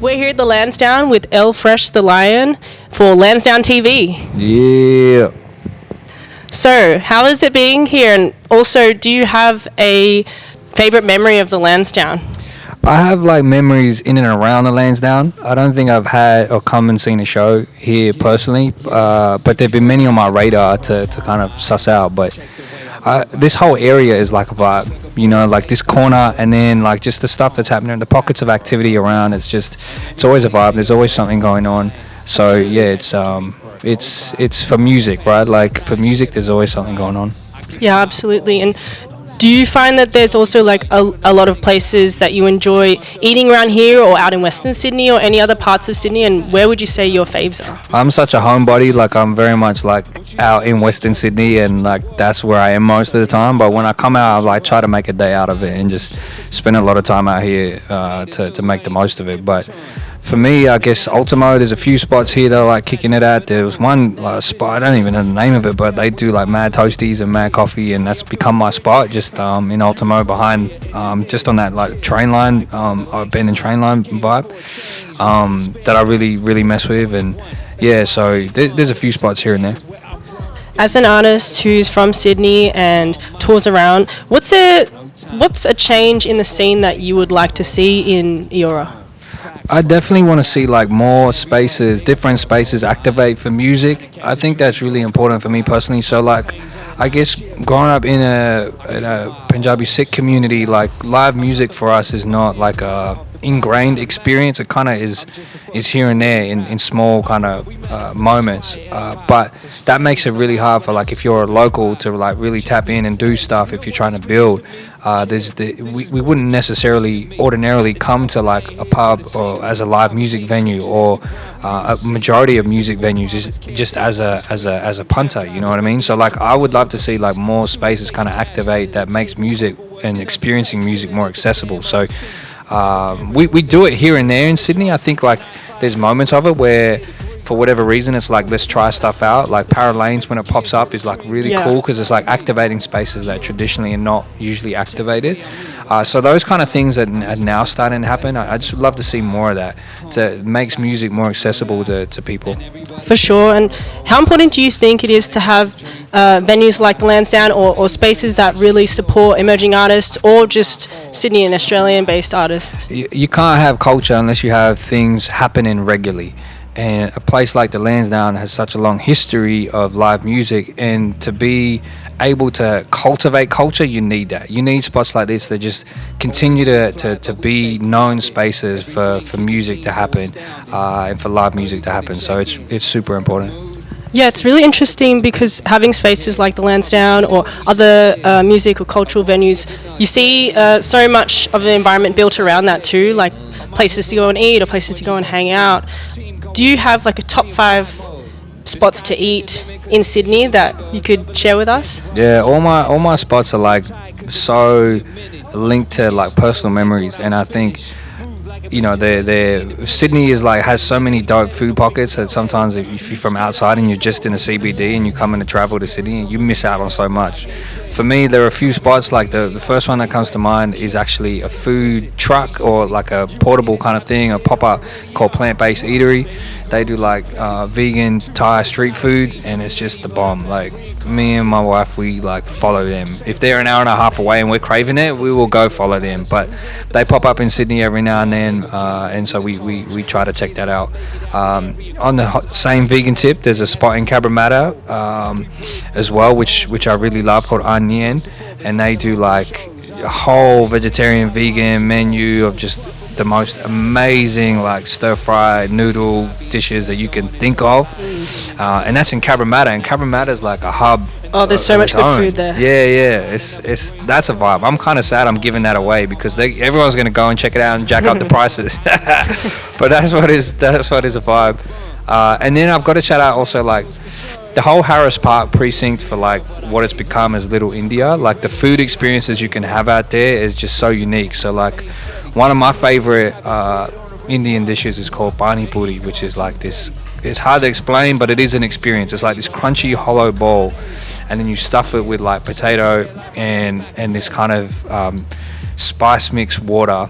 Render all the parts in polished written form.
We're here at the Landsdown with El Fresh the Lion for Lansdown TV. Yeah. So, how is it being here? And also, do you have a favorite memory of the Lansdown? I have like memories in and around the Lansdown. I don't think I've had or come and seen a show here personally, but there've been many on my radar to kind of suss out. But this whole area is like a vibe, you know, like this corner, and then like just the stuff that's happening, the pockets of activity around. It's always a vibe. There's always something going on. So yeah, it's for music, right? Like for music, there's always something going on. Yeah, absolutely. And do you find that there's also like a lot of places that you enjoy eating around here or out in Western Sydney or any other parts of Sydney? And where would you say your faves are? I'm such a homebody. Like I'm very much like out in Western Sydney, and like that's where I am most of the time. But when I come out, I like try to make a day out of it and just spend a lot of time out here to make the most of it. But for me, I guess Ultimo, there's a few spots here that I like kicking it at. There was one spot, I don't even know the name of it, but they do like mad toasties and mad coffee, and that's become my spot just in Ultimo behind, just on that like train line, abandoned train line vibe that I really, really mess with. And yeah, so there's a few spots here and there. As an artist who's from Sydney and tours around, what's a change in the scene that you would like to see in Eora? I definitely want to see like more spaces, different spaces activate for music. I think that's really important for me personally. So like, I guess growing up in a Punjabi Sikh community, like live music for us is not like a ingrained experience. It kind of is here and there in small kind of moments, but that makes it really hard for like if you're a local to like really tap in and do stuff. If you're trying to build, we wouldn't necessarily ordinarily come to like a pub or as a live music venue, or a majority of music venues is just as a punter, you know what I mean? So like I would love to see like more spaces kind of activate that makes music and experiencing music more accessible. So we do it here and there in Sydney. I think like there's moments of it where for whatever reason it's like let's try stuff out. Like Para Lanes when it pops up is like really cool because it's like activating spaces that traditionally are not usually activated. So those kind of things that are now starting to happen, I just would love to see more of that. It makes music more accessible to people. For sure. And how important do you think it is to have venues like the Lansdown or spaces that really support emerging artists or just Sydney and Australian based artists? You can't have culture unless you have things happening regularly. And a place like the Lansdown has such a long history of live music, and to be able to cultivate culture, you need that. You need spots like this that just continue to be known spaces for music to happen, and for live music to happen. So it's super important. Yeah, it's really interesting because having spaces like the Lansdown or other music or cultural venues, you see so much of the environment built around that too, like places to go and eat or places to go and hang out. Do you have like a top 5 spots to eat in Sydney that you could share with us? Yeah, all my spots are like so linked to like personal memories, and I think you know Sydney is like has so many dope food pockets that sometimes if you're from outside and you're just in the CBD and you come in to travel to Sydney, you miss out on so much. For me, there are a few spots, like the first one that comes to mind is actually a food truck or like a portable kind of thing, a pop-up called Plant Based Eatery. They do like vegan Thai street food, and it's just the bomb. Like me and my wife, we like follow them. If they're an hour and a half away and we're craving it, we will go follow them. But they pop up in Sydney every now and then, and so we try to check that out. On the same vegan tip, there's a spot in Cabramatta as well, which I really love, called Onion, and they do like a whole vegetarian vegan menu of just the most amazing like stir-fried noodle dishes that you can think of, and that's in Cabramatta, and Cabramatta is like a hub. Oh, there's so much good food there. Yeah, it's that's a vibe. I'm kind of sad I'm giving that away because everyone's gonna go and check it out and jack up the prices. But that's what is a vibe. And then I've got to shout out also like the whole Harris Park precinct for like what it's become as Little India. Like the food experiences you can have out there is just so unique. So like one of my favorite Indian dishes is called pani puri, which is like this. It's hard to explain, but it is an experience. It's like this crunchy hollow ball, and then you stuff it with like potato and this kind of spice mixed water,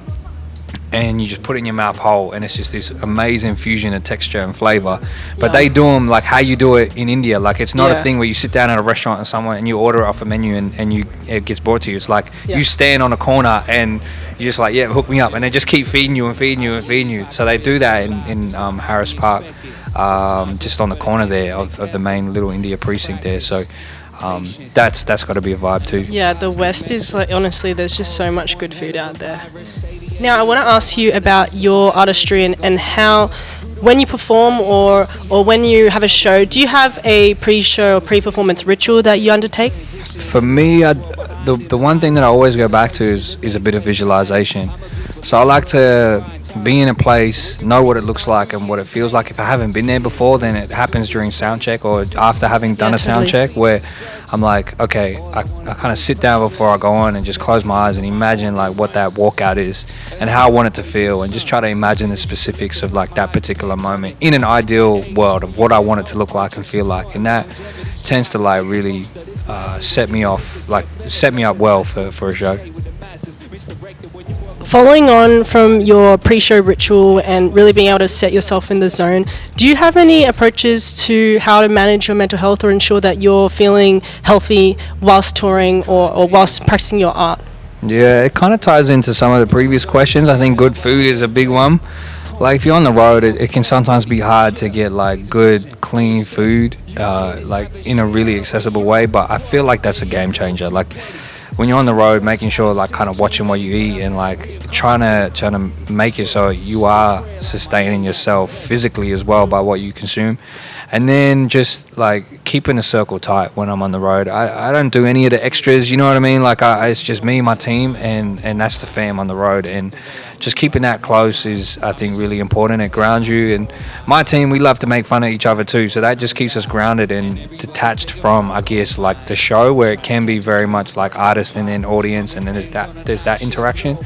and you just put it in your mouth whole, and it's just this amazing fusion of texture and flavor. But they do them like how you do it in India. Like it's not a thing where you sit down at a restaurant and someone and you order it off a menu and it gets brought to you. It's like you stand on a corner and you're just like, yeah, hook me up, and they just keep feeding you and feeding you and feeding you. So they do that in Harris Park, just on the corner there of the main Little India precinct there. So that's got to be a vibe too. Yeah, the West is like, honestly, there's just so much good food out there. Now, I want to ask you about your artistry and how, when you perform or when you have a show, do you have a pre-show or pre-performance ritual that you undertake? For me, the one thing that I always go back to is a bit of visualization. So I like to be in a place, know what it looks like and what it feels like. If I haven't been there before, then it happens during sound check or after having done a sound check, where I'm like, okay, I kind of sit down before I go on and just close my eyes and imagine like what that walkout is and how I want it to feel, and just try to imagine the specifics of like that particular moment in an ideal world of what I want it to look like and feel like. And that tends to like really set me up well for a show. Following on from your pre-show ritual and really being able to set yourself in the zone, do you have any approaches to how to manage your mental health or ensure that you're feeling healthy whilst touring or whilst practicing your art? Yeah, it kind of ties into some of the previous questions. I think good food is a big one. Like if you're on the road, it can sometimes be hard to get like good, clean food, like in a really accessible way. But I feel like that's a game changer. Like when you're on the road, making sure like kind of watching what you eat and like trying to make it so you are sustaining yourself physically as well by what you consume. And then just like keeping the circle tight when I'm on the road. I don't do any of the extras, you know what I mean? Like it's just me, my team, and that's the fam on the road. And just keeping that close is, I think, really important. It grounds you. And my team, we love to make fun of each other too. So that just keeps us grounded and detached from, I guess, like the show, where it can be very much like artist and then audience, and then there's that interaction.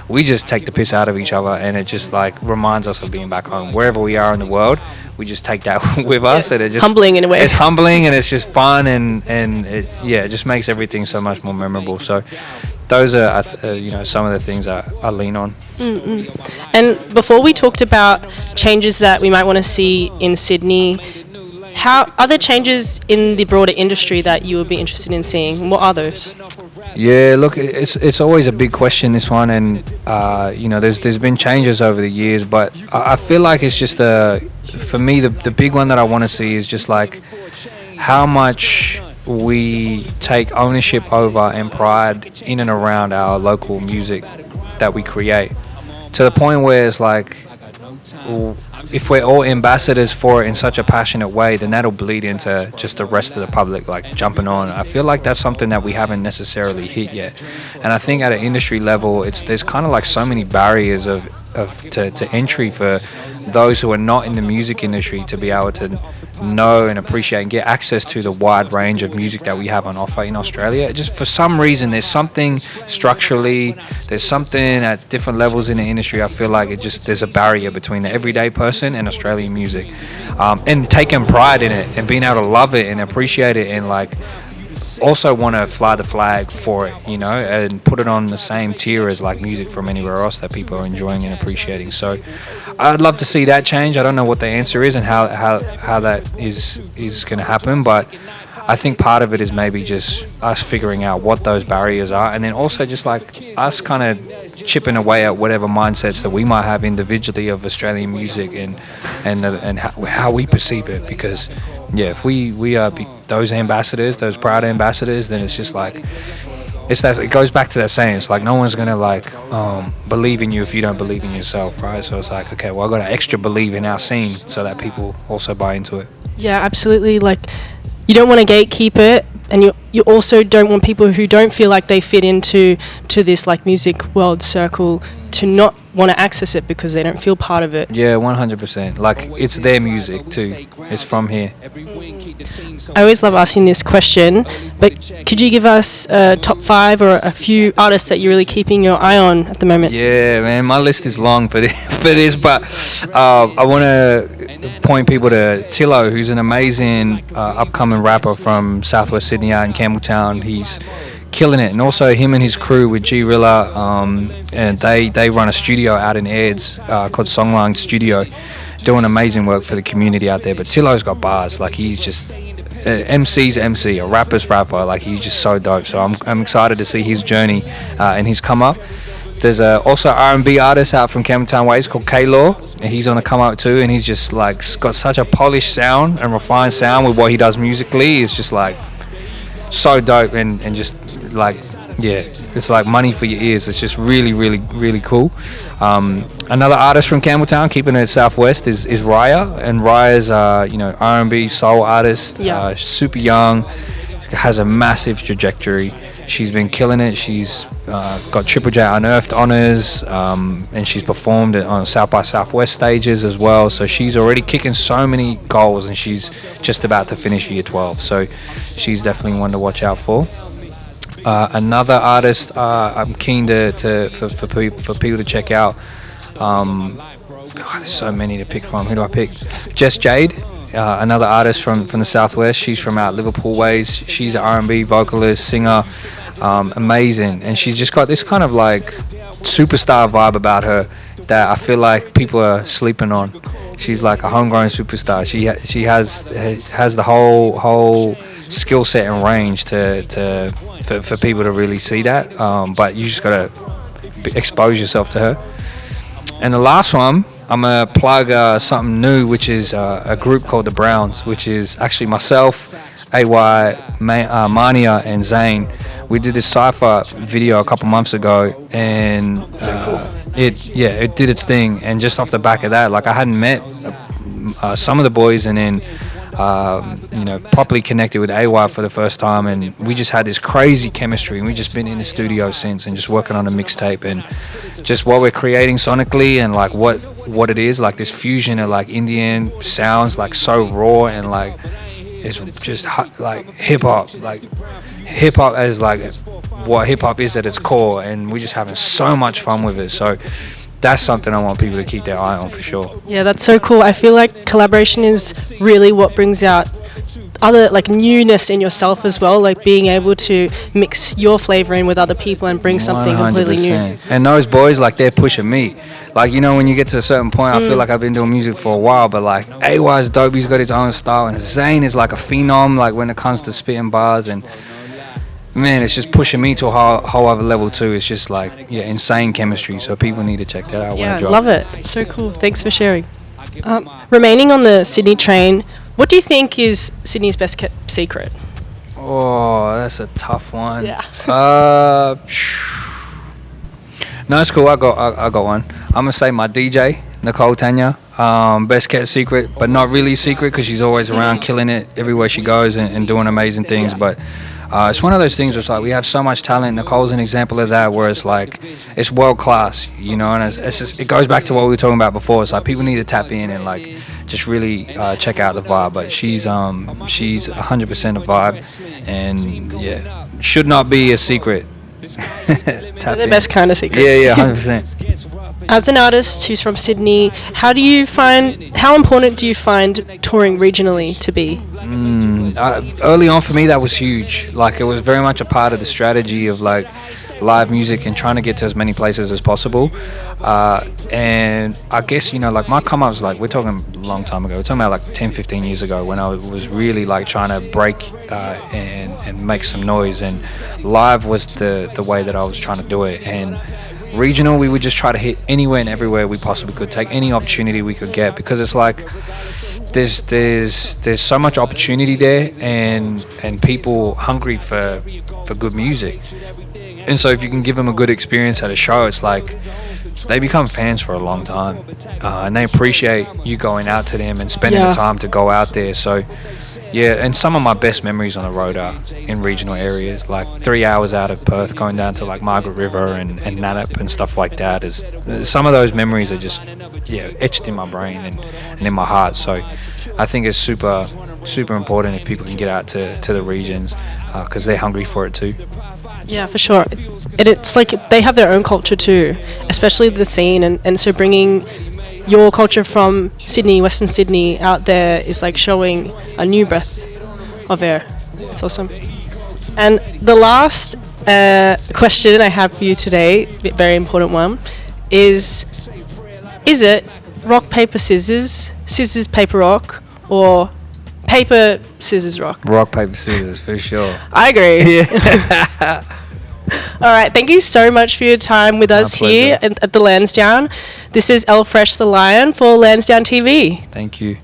We just take the piss out of each other, and it just like reminds us of being back home. Wherever we are in the world, we just take that with us, and it just humbling in a way. It's humbling, and it's just fun, and it just makes everything so much more memorable. So those are some of the things I lean on. Mm-mm. And before we talked about changes that we might want to see in Sydney, how are there changes in the broader industry that you would be interested in seeing? What are those? Yeah, look, it's always a big question, this one, and there's been changes over the years, but I feel like it's just for me the big one that I want to see is just like how much we take ownership over and pride in and around our local music that we create, to the point where it's like, if we're all ambassadors for it in such a passionate way, then that'll bleed into just the rest of the public like jumping on. I feel like that's something that we haven't necessarily hit yet, and I think at an industry level, there's kind of like so many barriers to entry for those who are not in the music industry to be able to know and appreciate and get access to the wide range of music that we have on offer in Australia. Just for some reason, there's something structurally, there's something at different levels in the industry. I feel like there's a barrier between the everyday person and Australian music, and taking pride in it and being able to love it and appreciate it, and like also want to fly the flag for it, and put it on the same tier as like music from anywhere else that people are enjoying and appreciating. So I'd love to see that change. I don't know what the answer is and how that is going to happen, but I think part of it is maybe just us figuring out what those barriers are, and then also just like us kind of chipping away at whatever mindsets that we might have individually of Australian music and how we perceive it. Because if we are those ambassadors, those proud ambassadors, then it's just like it goes back to that saying. It's like no one's gonna like believe in you if you don't believe in yourself, right? So it's like, okay, well, I got to extra believe in our scene so that people also buy into it. Yeah, absolutely. Like, you don't want to gatekeep it, and you also don't want people who don't feel like they fit into this like music world circle to not want to access it because they don't feel part of it. Yeah, 100%. Like, it's their music too. It's from here. I always love asking this question, but could you give us a top 5 or a few artists that you're really keeping your eye on at the moment? Yeah, man, my list is long for this, but I want to point people to Tillo, who's an amazing upcoming rapper from Southwest Sydney out in Campbelltown. He's killing it. And also him and his crew with G Rilla, and they run a studio out in Aids called Songline Studio, doing amazing work for the community out there. But Tillo's got bars, like he's just MC's MC, a rapper's rapper, like he's just so dope. So I'm excited to see his journey and his come up. There's also R&B artist out from Campbelltown Ways called K-Law, and he's on the come up too, and he's just like got such a polished sound and refined sound with what he does musically. It's just like so dope, and just like, yeah, it's like money for your ears. It's just really, really, really cool. Another artist from Campbelltown, keeping it Southwest, is Raya, and Raya's R&B soul artist, super young, has a massive trajectory. She's been killing it. She's got Triple J Unearthed honors, and she's performed on South by Southwest stages as well. So she's already kicking so many goals, and she's just about to finish year 12. So she's definitely one to watch out for. Another artist I'm keen for people to check out. There's so many to pick from. Who do I pick? Jess Jade. Another artist from the Southwest. She's from out Liverpool ways. She's an R&B vocalist, singer, amazing, and she's just got this kind of like superstar vibe about her that I feel like people are sleeping on. She's like a homegrown superstar. She has the whole skill set and range for people to really see that. But you just gotta expose yourself to her. And the last one, I'm going to plug something new, which is a group called The Browns, which is actually myself, AY, Mania, and Zane. We did this cypher video a couple months ago, and it did its thing. And just off the back of that, like I hadn't met some of the boys, and then properly connected with AY for the first time, and we just had this crazy chemistry, and we just been in the studio since and just working on a mixtape, and just what we're creating sonically, and like what it is, like this fusion of like Indian sounds, like so raw, and like it's just like hip hop as like what hip hop is at its core, and we're just having so much fun with it. So that's something I want people to keep their eye on for sure. Yeah, that's so cool. I feel like collaboration is really what brings out other like newness in yourself as well, like being able to mix your flavor in with other people and bring something 100%. completely new. And those boys, like, they're pushing me. Like, when you get to a certain point, I feel like I've been doing music for a while, but like AY's dope, he's got his own style, and Zane is like a phenom, like when it comes to spitting bars, and man, it's just pushing me to a whole other level too. It's just like, insane chemistry. So people need to check that out. Yeah, I love it. It's so cool. Thanks for sharing. Remaining on the Sydney train, what do you think is Sydney's best kept secret? Oh, that's a tough one. Yeah. No, it's cool. I got one. I'm gonna say my DJ, Nicole Tanya. Best kept secret, but not really secret because she's always around, killing it everywhere she goes and doing amazing things. But it's one of those things where it's like we have so much talent. Nicole's an example of that, where it's like it's world class, and it's just, it goes back to what we were talking about before. It's like people need to tap in and like just really check out the vibe. But she's 100% a vibe, and should not be a secret. The best kind of secret. Yeah, 100%. As an artist who's from Sydney, how important do you find touring regionally to be? Early on for me, that was huge. Like, it was very much a part of the strategy of like live music and trying to get to as many places as possible. And I guess, like my come ups, like we're talking a long time ago. We're talking about like 10, 15 years ago when I was really like trying to break and make some noise. And live was the way that I was trying to do it. And regional, we would just try to hit anywhere and everywhere we possibly could, take any opportunity we could get, because it's like there's so much opportunity there, and people hungry for good music. And so if you can give them a good experience at a show, it's like they become fans for a long time, and they appreciate you going out to them and spending the time to go out there. So and some of my best memories on the road are in regional areas, like 3 hours out of Perth, going down to like Margaret River and Nannup and stuff like that. Is some of those memories are just etched in my brain and in my heart. So I think it's super important if people can get out to the regions, because they're hungry for it too. Yeah, for sure. It's like they have their own culture too, especially the scene, and so bringing your culture from Sydney, Western Sydney, out there is like showing a new breath of air. It's awesome. And the last question I have for you today, very important one, is it rock, paper, scissors, scissors, paper, rock, or paper, scissors, rock? Rock, paper, scissors, for sure. I agree. Yeah. All right, thank you so much for your time with us here at the Landsdown. This is Elle Fresh the Lion for Landsdown TV. Thank you.